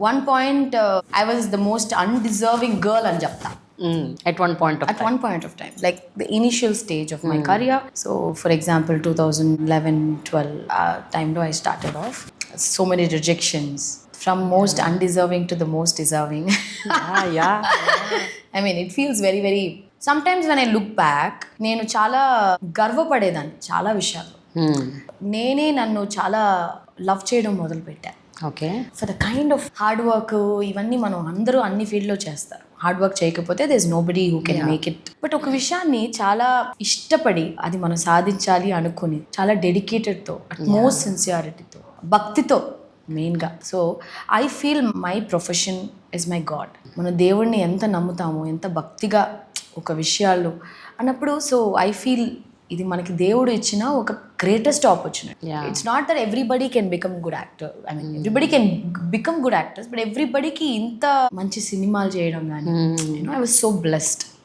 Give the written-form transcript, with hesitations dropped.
One point I was the most undeserving girl అని చెప్తా. At one point of At one point of time, like the initial stage of my career. So for example 2011-12 time lo I started off, so many rejections from most undeserving to the most deserving. yeah. I mean, it feels very very, sometimes when I look back నేను చాలా గర్వపడేదాన్ని చాలా విషయాలు. నేనే నన్ను చాలా love చేయడం మొదలుపెట్టా. Okay. For the kind of hard work, ఇవన్నీ మనం అందరూ అన్ని ఫీల్డ్లో చేస్తారు. హార్డ్ వర్క్ చేయకపోతే there is nobody who can make it. But ఒక విషయాన్ని చాలా ఇష్టపడి అది మనం సాధించాలి అనుకుని చాలా డెడికేటెడ్తో, మోస్ట్ సిన్సియారిటీతో, భక్తితో మెయిన్గా. So I feel my profession is my God. మన దేవుడిని ఎంత నమ్ముతామో, ఎంత భక్తిగా ఒక విషయాల్లో అన్నప్పుడు, సో ఐ ఫీల్ ఇది మనకి దేవుడు ఇచ్చిన ఒక greatest opportunity. It's not that everybody can become good actor. I mean everybody can become good actors, but ఎవ్రీబడికి ఇంత మంచి సినిమాలు చేయడం కానీ, ఐ వాజ్ సో బ్లెస్డ్.